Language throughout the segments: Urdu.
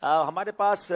ہمارے پاس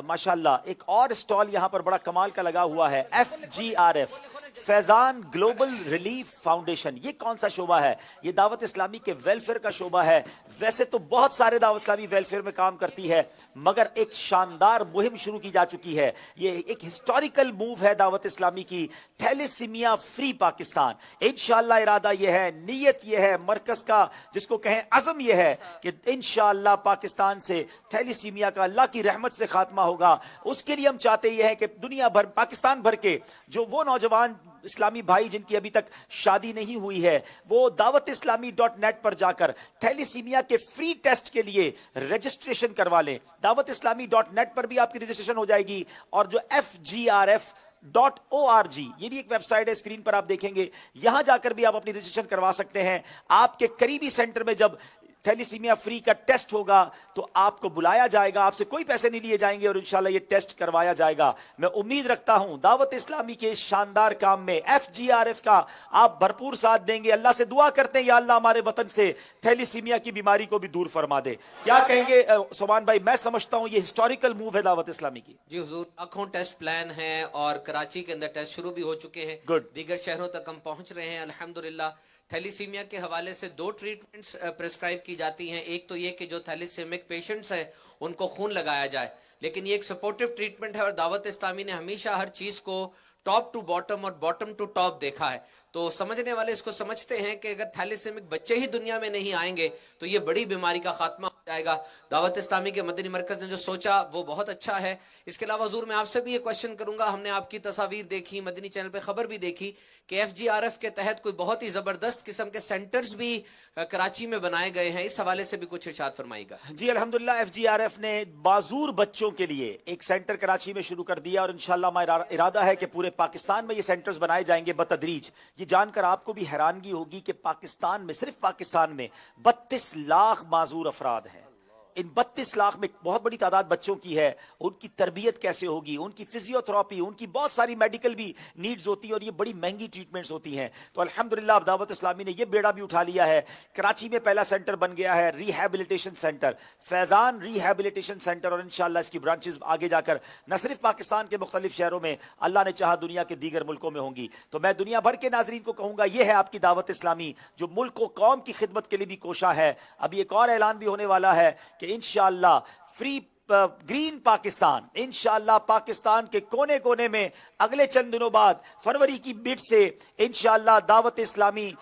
ماشاءاللہ ایک اور اسٹال یہاں پر بڑا کمال کا لگا ہوا ہے، FGRF فیضان گلوبل ریلیف فاؤنڈیشن۔ یہ کون سا شعبہ ہے؟ یہ دعوت اسلامی کے ویلفیئر کا شعبہ ہے۔ ویسے تو بہت سارے دعوت اسلامی ویلفیئر میں کام کرتی ہے، مگر ایک شاندار مہم شروع کی جا چکی ہے۔ یہ ایک ہسٹوریکل موو ہے دعوت اسلامی کی، تھیلیسیمیا فری پاکستان۔ انشاءاللہ ارادہ یہ ہے، نیت یہ ہے، مرکز کا جس کو کہیں عزم یہ ہے کہ انشاءاللہ پاکستان سے تھیلیسیمیا کا اللہ کی رحمت سے خاتمہ ہوگا۔ اس کے لیے ہم چاہتے یہ ہے کہ دنیا بھر، پاکستان بھر کے جو وہ نوجوان اسلامی بھائی جن کی ابھی تک شادی نہیں ہوئی ہے، وہ دعوت اسلامی .net پر جا کر تھیلیسیمیا کے فری ٹیسٹ کے لیے رجسٹریشن کروا لیں۔ دعوت اسلامی .net پر بھی آپ کی رجسٹریشن ہو جائے گی، اور جو FGRF.org یہ بھی ایک ویب سائٹ ہے، اسکرین پر آپ دیکھیں گے، یہاں جا کر بھی آپ اپنی رجسٹریشن کروا سکتے ہیں۔ آپ کے قریبی سینٹر میں جب تھیلیسیمیا فری کا ٹیسٹ ہوگا تو آپ کو بلایا جائے گا، آپ سے کوئی پیسے نہیں لیے جائیں گے، اور انشاءاللہ یہ ٹیسٹ کروایا جائے گا۔ میں امید رکھتا ہوں دعوت اسلامی کے اس شاندار کام میں FGRF کا آپ بھرپور ساتھ دیں گے۔ اللہ سے دعا کرتے ہیں یا اللہ ہمارے وطن سے تھیلیسیمیا کی بیماری کو بھی دور فرما دے۔ کیا کہیں گے سبحان بھائی؟ میں سمجھتا ہوں یہ ہسٹوریکل موو ہے دعوت اسلامی کی۔ جی حضور، لاکھوں ٹیسٹ پلان ہیں اور کراچی کے اندر ٹیسٹ شروع بھی ہو چکے ہیں، دیگر شہروں تک ہم پہنچ رہے ہیں الحمدللہ۔ تھیلیسیمیا کے حوالے سے 2 ٹریٹمنٹس پرسکرائب کی جاتی ہیں۔ ایک تو یہ کہ جو تھیلیسیمک پیشنٹس ہیں ان کو خون لگایا جائے، لیکن یہ ایک سپورٹیو ٹریٹمنٹ ہے، اور دعوت اسلامی نے ہمیشہ ہر چیز کو ٹاپ ٹو باٹم اور باٹم ٹو ٹاپ دیکھا ہے۔ تو سمجھنے والے اس کو سمجھتے ہیں کہ اگر تھیلیسیمک بچے ہی دنیا میں نہیں آئیں گے تو یہ بڑی بیماری کا خاتمہ ہو جائے گا۔ دعوت اسلامی کے مدنی مرکز نے جو سوچا وہ بہت اچھا ہے۔ اس کے علاوہ حضور میں آپ سے بھی یہ کوشچن کروں گا، ہم نے آپ کی تصاویر دیکھی، مدنی چینل پہ خبر بھی دیکھی کہ FGRF کے تحت کوئی بہت ہی زبردست قسم کے سینٹرز بھی کراچی میں بنائے گئے ہیں، اس حوالے سے بھی کچھ ارشاد فرمائیے گا۔ جی الحمدللہ، FGRF نے معذور بچوں کے لیے ایک سینٹر کراچی میں شروع کر دیا، اور انشاءاللہ ہمارا ارادہ ہے کہ پورے پاکستان میں یہ سینٹرز بنائے جائیں گے بتدریج۔ یہ جان کر آپ کو بھی حیرانگی ہوگی کہ پاکستان میں، صرف پاکستان میں 32 لاکھ معذور افراد ہیں۔ ان 32 لاکھ میں بہت بڑی تعداد بچوں کی ہے۔ ان کی تربیت کیسے ہوگی، ان کی فزیوتھراپی، ان کی بہت ساری میڈیکل بھی نیڈز ہوتی ہیں، اور یہ بڑی مہنگی ٹریٹمنٹس ہوتی ہیں۔ تو الحمدللہ اب دعوت اسلامی نے یہ بیڑا بھی اٹھا لیا ہے۔ کراچی میں پہلا سینٹر بن گیا ہے، ریہیبلیٹیشن سینٹر، فیضان ریہیبلیٹیشن سینٹر، اور انشاءاللہ اس کی برانچز آگے جا کر نہ صرف پاکستان کے مختلف شہروں میں، اللہ نے چاہا دنیا کے دیگر ملکوں میں ہوں گی۔ تو میں دنیا بھر کے ناظرین کو کہوں گا، یہ ہے آپ کی دعوت اسلامی جو ملک و قوم کی خدمت کے لیے بھی کوشاں ہے۔ ابھی ایک اور اعلان بھی ہونے والا ہے کہ انشاءاللہ فری گرین پاکستان، انشاءاللہ پاکستان کے کونے کونے میں اگلے چند دنوں بعد فروری کی مڈ سے انشاءاللہ دعوت اسلامی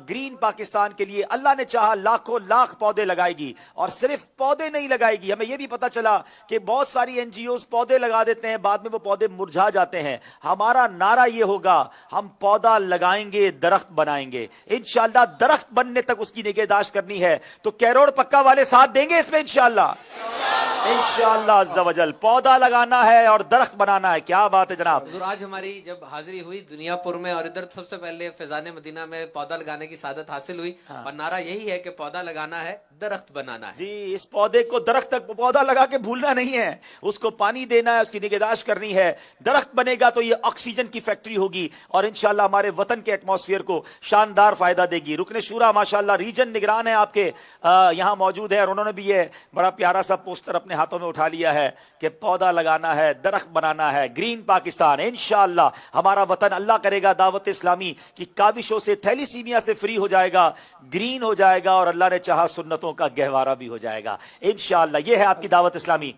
گرین پاکستان کے لیے اللہ نے چاہا لاکھوں لاکھ پودے لگائے گی، اور صرف پودے نہیں لگائے گی۔ ہمیں یہ بھی پتا چلا کہ بہت ساری NGOs پودے لگا دیتے ہیں، بعد میں وہ پودے مرجھا جاتے ہیں۔ ہمارا نعرہ یہ ہوگا، ہم پودا لگائیں گے، درخت بنائیں گے۔ انشاءاللہ درخت بننے تک اس کی نگہداشت کرنی ہے، تو کیروڑ پکا والے ساتھ دیں گے اس میں انشاءاللہ؟ انشاءاللہ عز و جل پودا لگانا ہے اور درخت بنانا ہے۔ کیا بات ہے جناب۔ حضور آج ہماری جب حاضری ہوئی دنیا پور میں، اور ادھر سب سے پہلے فیضان مدینہ میں پودا لگانے کی سعادت حاصل ہوئی، اور نعرہ یہی ہے کہ پودا لگانا ہے، درخت بنانا ہے۔ جی اس پودے کو درخت تک پودا لگا کے بھولنا نہیں ہے، اس کو پانی دینا ہے، اس کی نگہداشت کرنی ہے۔ درخت بنے گا تو یہ آکسیجن کی فیکٹری ہوگی، اور انشاءاللہ ہمارے وطن کے ایٹماسفیئر کو شاندار فائدہ دے گی۔ رکن شورا ماشاءاللہ ریجن نگران ہے آپ کے، یہاں موجود ہے، اور انہوں نے بھی یہ بڑا پیارا سا پوسٹر اپنے ہاتھوں میں اٹھا لیا ہے کہ پودا لگانا ہے، درخت بنانا ہے، گرین پاکستان۔ انشاءاللہ ہمارا وطن اللہ کرے گا دعوت اسلامی کی کاوشوں سے تھیلیسیمیا سے فری ہو جائے گا، گرین ہو جائے گا، اور اللہ نے چاہا سنتوں کا گہوارہ بھی ہو جائے گا انشاءاللہ۔ یہ ہے آپ کی دعوت اسلامی۔